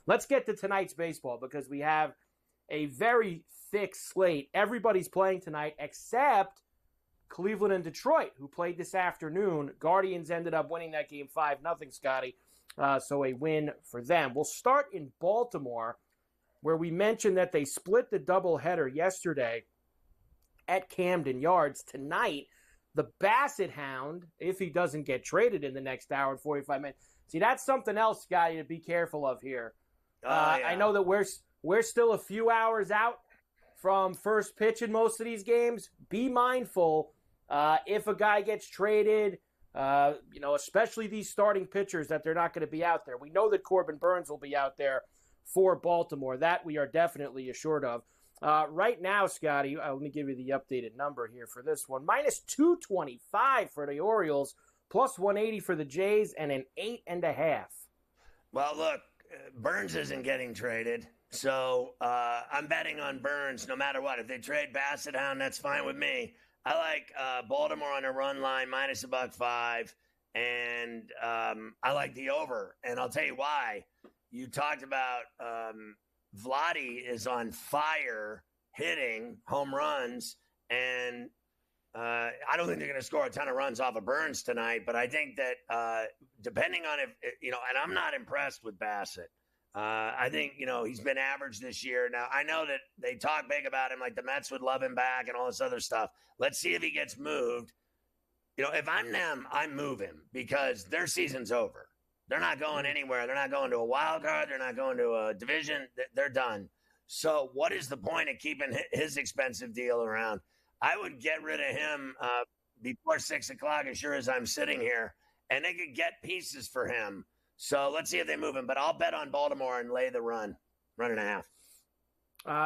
let's get to tonight's baseball because we have a very thick slate. Everybody's playing tonight except Cleveland and Detroit, who played this afternoon. Guardians ended up winning that game 5-0, Scotty. So a win for them. We'll start in Baltimore, where we mentioned that they split the doubleheader yesterday at Camden Yards. Tonight, the Bassett Hound, if he doesn't get traded in the next hour and 45 minutes. See, that's something else, Scotty, to be careful of here. Yeah. I know that we're still a few hours out from first pitch in most of these games. Be mindful if a guy gets traded, especially these starting pitchers, that they're not going to be out there. We know that Corbin Burns will be out there for Baltimore. That we are definitely assured of. Right now, Scotty, let me give you the updated number here for this one. Minus 225 for the Orioles, plus 180 for the Jays, and an 8.5. Well, look, Burns isn't getting traded, so I'm betting on Burns no matter what. If they trade Bassett Hound, that's fine with me. I like Baltimore on a run line, minus $1.05, and I like the over. And I'll tell you why. You talked about Vladdy is on fire hitting home runs, and I don't think they're going to score a ton of runs off of Burns tonight, but I think that depending on if, and I'm not impressed with Bassett. I think, he's been average this year. Now, I know that they talk big about him, like the Mets would love him back and all this other stuff. Let's see if he gets moved. If I'm them, I move him because their season's over. They're not going anywhere. They're not going to a wild card. They're not going to a division. They're done. So what is the point of keeping his expensive deal around? I would get rid of him before 6 o'clock, as sure as I'm sitting here, and they could get pieces for him. So let's see if they move him. But I'll bet on Baltimore and lay the run and a half.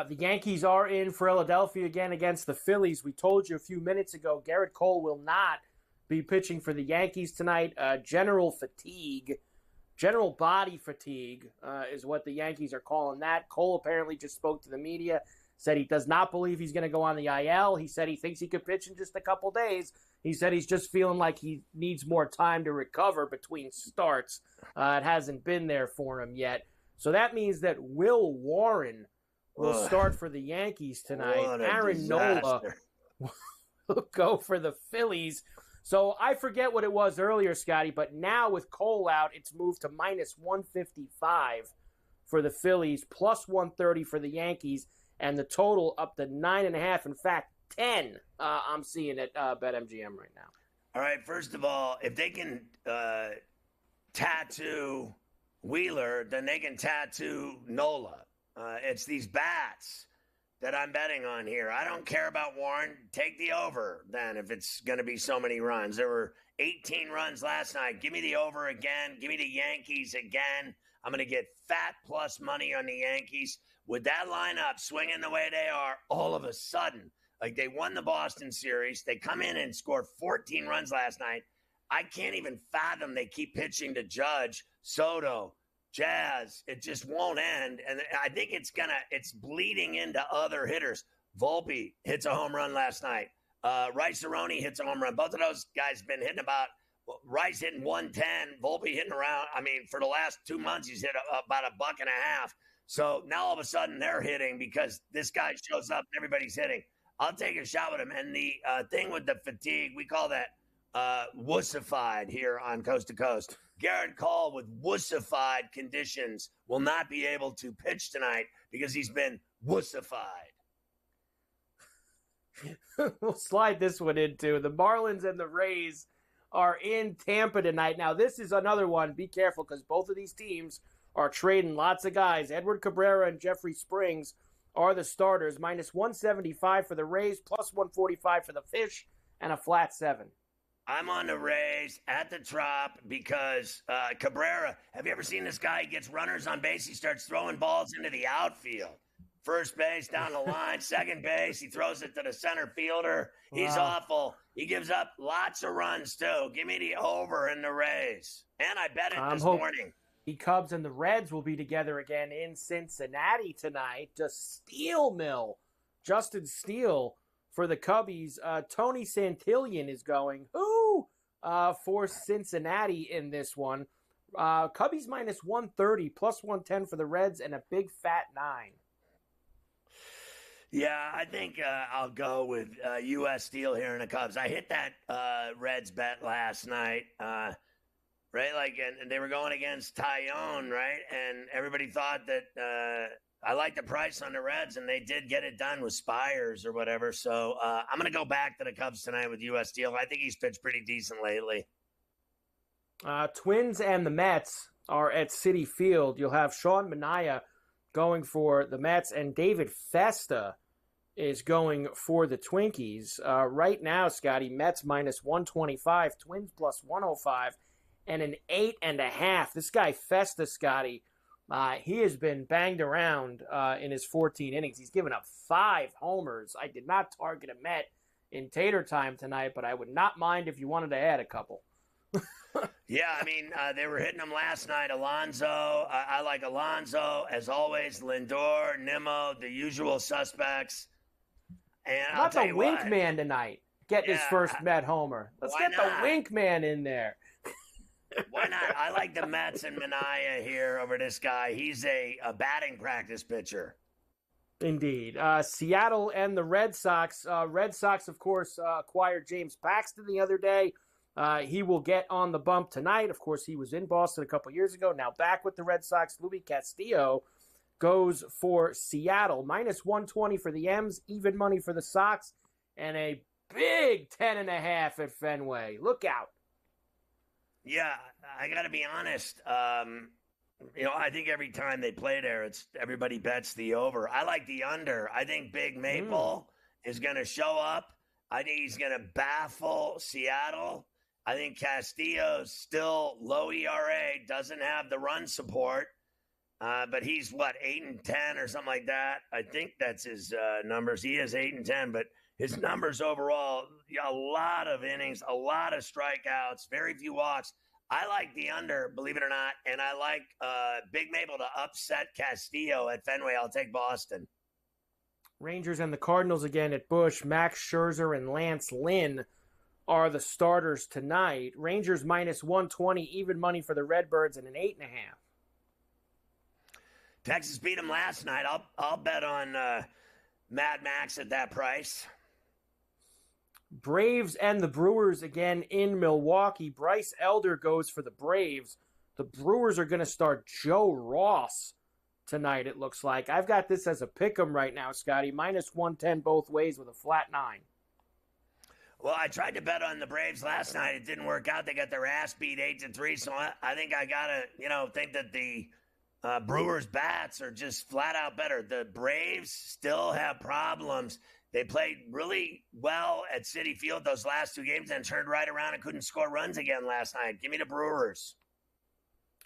The Yankees are in Philadelphia again against the Phillies. We told you a few minutes ago, Garrett Cole will not be pitching for the Yankees tonight. General body fatigue is what the Yankees are calling that. Cole apparently just spoke to the media, said he does not believe he's going to go on the IL. He said he thinks he could pitch in just a couple days. He said he's just feeling like he needs more time to recover between starts. It hasn't been there for him yet. So that means that Will Warren will start for the Yankees tonight. Aaron Nola will go for the Phillies. So I forget what it was earlier, Scotty, but now with Cole out, it's moved to minus 155 for the Phillies, plus 130 for the Yankees, and the total up to 9.5. In fact, 10. I'm seeing at BetMGM right now. All right, first of all, if they can tattoo Wheeler, then they can tattoo Nola. It's these bats that I'm betting on here. I don't care about Warren. Take the over then if it's going to be so many runs. There were 18 runs last night. Give me the over again. Give me the Yankees again. I'm going to get fat plus money on the Yankees. With that lineup swinging the way they are, all of a sudden, like they won the Boston series. They come in and scored 14 runs last night. I can't even fathom they keep pitching to Judge, Soto, Jazz. It just won't end. And I think it's bleeding into other hitters. Volpe hits a home run last night. Rice-A-Roni hits a home run. Both of those guys been hitting Rice hitting 110, Volpe hitting around. I mean, for the last 2 months, he's hit about $1.50. So now all of a sudden they're hitting because this guy shows up and everybody's hitting. I'll take a shot with him. And the thing with the fatigue, we call that wussified here on Coast to Coast. Garrett Cole with wussified conditions will not be able to pitch tonight because he's been wussified. We'll slide this one into the Marlins and the Rays are in Tampa tonight. Now, this is another one. Be careful because both of these teams are trading lots of guys. Edward Cabrera and Jeffrey Springs are the starters. Minus 175 for the Rays, plus 145 for the Fish, and a flat 7. I'm on the Rays at the Trop because Cabrera, have you ever seen this guy? He gets runners on base. He starts throwing balls into the outfield. First base, down the line, second base. He throws it to the center fielder. He's awful. He gives up lots of runs, too. Give me the over in the Rays. And I bet it this morning. The Cubs and the Reds will be together again in Cincinnati tonight. Just Steel Mill. Justin Steele for the Cubbies. Tony Santillan is going. For Cincinnati in this one. Cubbies minus 130, plus 110 for the Reds, and a big fat 9. Yeah, I think I'll go with U.S. Steel here in the Cubs. I hit that Reds bet last night, right? Like, and they were going against Tyone, right? And everybody thought that I liked the price on the Reds, and they did get it done with Spires or whatever. So I'm going to go back to the Cubs tonight with U.S. Steel. I think he's pitched pretty decent lately. Twins and the Mets are at Citi Field. You'll have Sean Manaea going for the Mets, and David Festa is going for the Twinkies. Right now, Scotty, Mets minus 125, Twins plus 105, and an 8.5. This guy Festa, Scotty, he has been banged around in his 14 innings. He's given up 5 homers. I did not target a Met in Tater Time tonight, but I would not mind if you wanted to add a couple. Yeah, I mean, they were hitting him last night. Alonso, I like Alonso, as always. Lindor, Nimmo, the usual suspects. And Not the Wink Man tonight. Get his first Met homer. Let's get the Wink Man in there. Why not? I like the Mets and Manaea here over this guy. He's a batting practice pitcher. Indeed. Seattle and the Red Sox. Red Sox, of course, acquired James Paxton the other day. He will get on the bump tonight. Of course, he was in Boston a couple years ago. Now back with the Red Sox. Luis Castillo goes for Seattle. Minus 120 for the M's, even money for the Sox, and a big 10.5 at Fenway. Look out. Yeah, I got to be honest. I think every time they play there, everybody bets the over. I like the under. I think Big Maple is going to show up. I think he's going to baffle Seattle. I think Castillo's still low ERA, doesn't have the run support, but he's 8-10 or something like that. I think that's his numbers. He is 8-10, but his numbers overall, a lot of innings, a lot of strikeouts, very few walks. I like the under, believe it or not, and I like Big Maple to upset Castillo at Fenway. I'll take Boston. Rangers and the Cardinals again at Busch. Max Scherzer and Lance Lynn are the starters tonight. Rangers minus 120, even money for the Redbirds, and an 8.5. Texas beat them last night. I'll bet on Mad Max at that price. Braves and the Brewers again in Milwaukee. Bryce Elder goes for the Braves. The Brewers are going to start Joe Ross tonight, it looks like. I've got this as a pick'em right now, Scotty. Minus 110 both ways with a flat 9. Well, I tried to bet on the Braves last night. It didn't work out. They got their ass beat 8-3. So I think I got to, think that the Brewers bats are just flat out better. The Braves still have problems. They played really well at Citi Field those last 2 games and turned right around and couldn't score runs again last night. Give me the Brewers.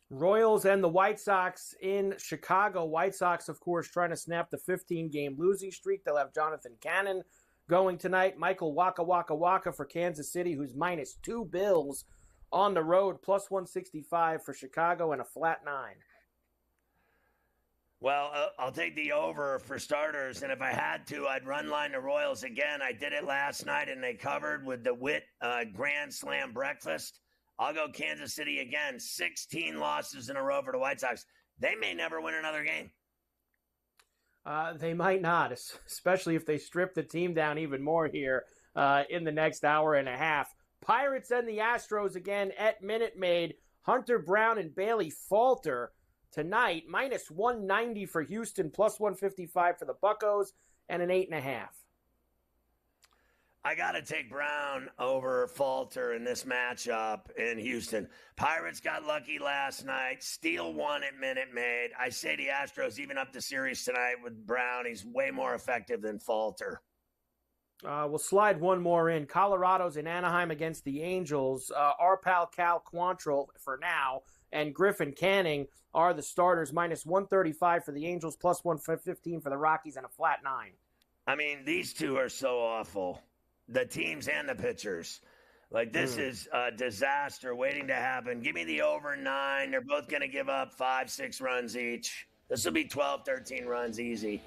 Royals and the White Sox in Chicago. White Sox, of course, trying to snap the 15-game losing streak. They'll have Jonathan Cannon going tonight. Michael Waka for Kansas City, who's minus 2 Bills on the road, plus 165 for Chicago, and a flat 9. Well, I'll take the over for starters, and if I had to, I'd run line the Royals again. I did it last night, and they covered with the Witt Grand Slam breakfast. I'll go Kansas City again. 16 losses in a row for the White Sox. They may never win another game. They might not, especially if they strip the team down even more here in the next hour and a half. Pirates and the Astros again at Minute Maid. Hunter Brown and Bailey Falter tonight. Minus 190 for Houston, plus 155 for the Buccos, and an 8.5. I got to take Brown over Falter in this matchup in Houston. Pirates got lucky last night. Steele won at Minute Maid. I say the Astros even up the series tonight with Brown. He's way more effective than Falter. We'll slide one more in. Colorado's in Anaheim against the Angels. Our pal Cal Quantrill for now and Griffin Canning are the starters. Minus 135 for the Angels, plus 115 for the Rockies, and a flat 9. I mean, these two are so awful. The teams and the pitchers. Like, this is a disaster waiting to happen. Give me the over 9. They're both going to give up 5-6 runs each. This will be 12, 13 runs easy.